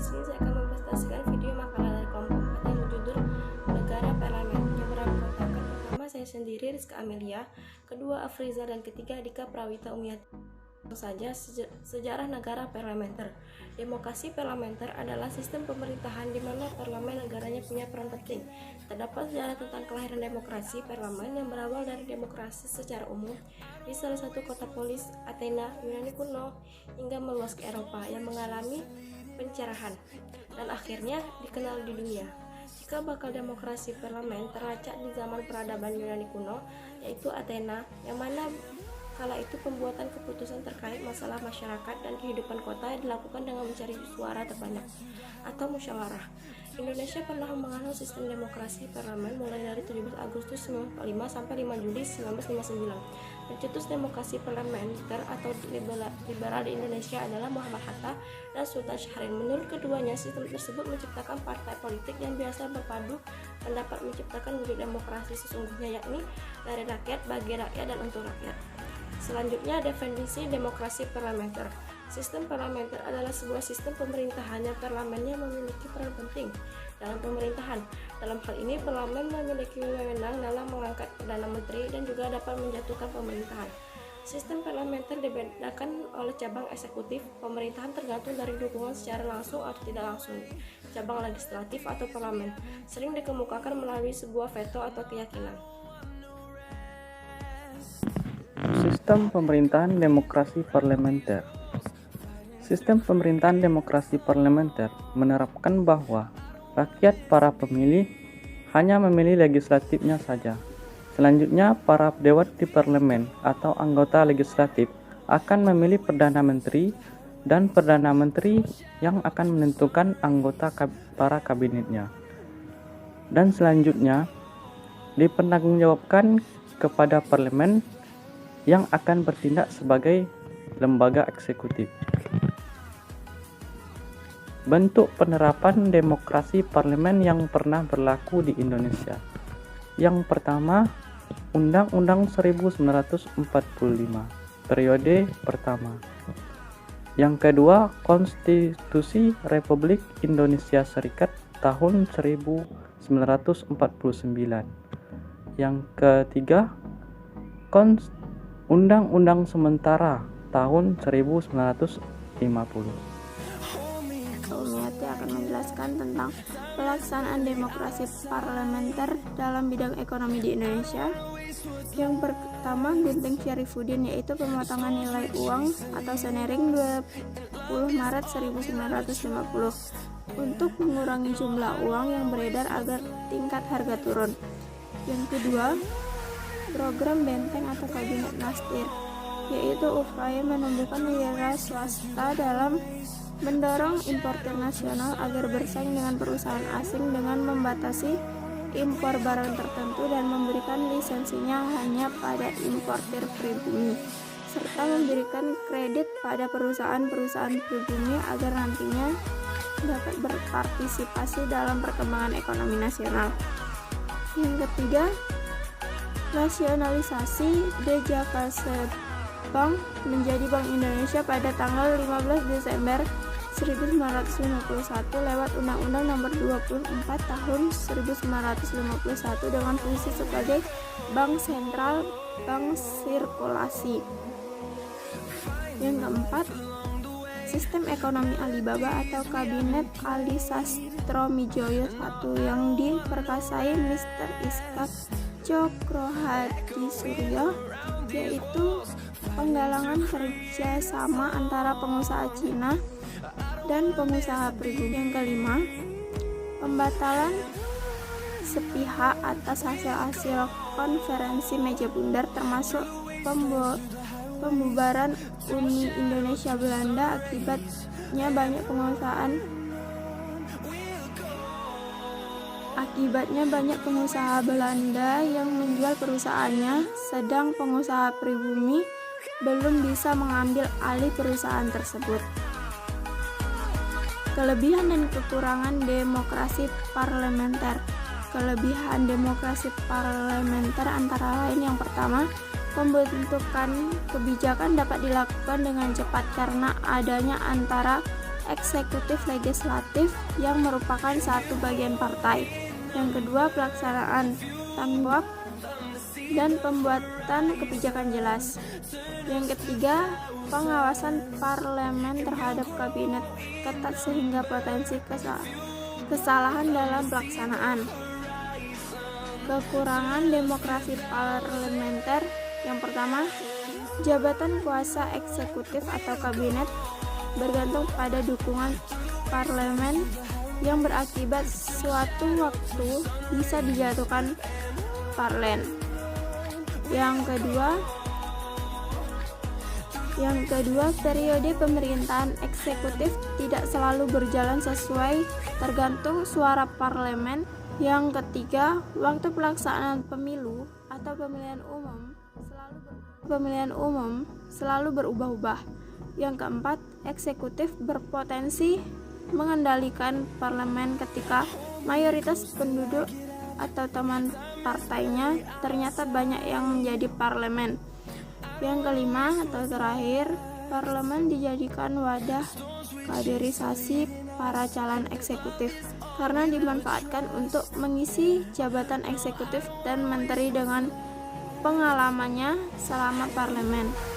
sini saya akan mempresentasikan video makalah dari kelompok 4 yang berjudul Negara Parlemen. Beberapa kotakan pertama saya sendiri, Rizka Amelia, kedua Afriza, dan ketiga Dika Prawita Umiyati. Saja sejarah negara parlementer. Demokrasi parlementer adalah sistem pemerintahan di mana parlemen negaranya punya peran penting. Terdapat sejarah tentang kelahiran demokrasi parlemen yang berawal dari demokrasi secara umum di salah satu kota polis, Athena, Yunani kuno, hingga meluas ke Eropa yang mengalami pencerahan dan akhirnya dikenal di dunia. Jika bakal demokrasi parlemen terlacak di zaman peradaban Yunani kuno, yaitu Athena, yang mana kala itu pembuatan keputusan terkait masalah masyarakat dan kehidupan kota dilakukan dengan mencari suara terbanyak atau musyawarah. Indonesia pernah menganut sistem demokrasi parlemen mulai dari 17 Agustus 1945 sampai 5 Juli 1959. Pencetus demokrasi parlementer atau liberal di Indonesia adalah Muhammad Hatta dan Sultan Syahrir. Menurut keduanya, sistem tersebut menciptakan partai politik yang biasa berpadu pendapat menciptakan wujud demokrasi sesungguhnya, yakni dari rakyat, bagi rakyat, dan untuk rakyat. Selanjutnya, definisi demokrasi parlementer. Sistem parlementer adalah sebuah sistem pemerintahan yang parlemennya memiliki peran penting dalam pemerintahan. Dalam hal ini, parlemen memiliki wewenang dalam mengangkat perdana menteri dan juga dapat menjatuhkan pemerintahan. Sistem parlementer dibedakan oleh cabang eksekutif. Pemerintahan tergantung dari dukungan secara langsung atau tidak langsung. Cabang legislatif atau parlemen sering dikemukakan melalui sebuah veto atau keyakinan. Sistem pemerintahan demokrasi parlementer. Sistem pemerintahan demokrasi parlementer menerapkan bahwa rakyat para pemilih hanya memilih legislatifnya saja. Selanjutnya, para dewan di parlemen atau anggota legislatif akan memilih perdana menteri dan perdana menteri yang akan menentukan anggota para kabinetnya. Dan selanjutnya, dipertanggungjawabkan kepada parlemen yang akan bertindak sebagai lembaga eksekutif. Bentuk penerapan demokrasi parlemen yang pernah berlaku di Indonesia. Yang pertama, Undang-Undang 1945, periode pertama. Yang kedua, Konstitusi Republik Indonesia Serikat tahun 1949. Yang ketiga, Undang-Undang Sementara tahun 1950. Umiyati akan menjelaskan tentang pelaksanaan demokrasi parlementer dalam bidang ekonomi di Indonesia. Yang pertama, Gunting Syarifuddin, yaitu pemotongan nilai uang atau senering 20 Maret 1950 untuk mengurangi jumlah uang yang beredar agar tingkat harga turun. Yang kedua, program benteng atau kabinet nastir, yaitu upaya menumbuhkan wira swasta dalam mendorong importer nasional agar bersaing dengan perusahaan asing dengan membatasi impor barang tertentu dan memberikan lisensinya hanya pada importer pribumi, serta memberikan kredit pada perusahaan-perusahaan pribumi agar nantinya dapat berpartisipasi dalam perkembangan ekonomi nasional. Yang ketiga, nasionalisasi Djakasebank menjadi Bank Indonesia pada tanggal 15 Desember 1951 lewat Undang-Undang Nomor 24 Tahun 1951 dengan fungsi sebagai bank sentral, bank sirkulasi. Yang keempat, sistem ekonomi Alibaba atau Kabinet Ali Sastromijoyo I yang diperkasai Mr. Ishak Cokrohadisurio, yaitu penggalangan kerjasama antara pengusaha Cina dan pengusaha pribumi. Yang kelima, pembatalan sepihak atas hasil-hasil konferensi meja bundar termasuk pembubaran Uni Indonesia Belanda. Akibatnya banyak pengusaha Belanda yang menjual perusahaannya, sedang pengusaha pribumi belum bisa mengambil alih perusahaan tersebut. Kelebihan dan kekurangan demokrasi parlementer. Kelebihan demokrasi parlementer antara lain: yang pertama, pembentukan kebijakan dapat dilakukan dengan cepat karena adanya antara eksekutif legislatif yang merupakan satu bagian partai. Yang kedua, pelaksanaan tanggung jawab dan pembuatan kebijakan jelas. Yang ketiga, pengawasan parlemen terhadap kabinet ketat sehingga potensi kesalahan dalam pelaksanaan. Kekurangan demokrasi parlementer. Yang pertama, jabatan kuasa eksekutif atau kabinet bergantung pada dukungan parlemen yang berakibat suatu waktu bisa dijatuhkan parlen. Yang kedua, periode pemerintahan eksekutif tidak selalu berjalan sesuai tergantung suara parlemen. Yang ketiga, waktu pelaksanaan pemilu atau pemilihan umum selalu berubah-ubah. Yang keempat, eksekutif berpotensi mengendalikan parlemen ketika mayoritas penduduk atau teman partainya ternyata banyak yang menjadi parlemen. Yang kelima atau terakhir, parlemen dijadikan wadah kaderisasi para calon eksekutif karena dimanfaatkan untuk mengisi jabatan eksekutif dan menteri dengan pengalamannya selama parlemen.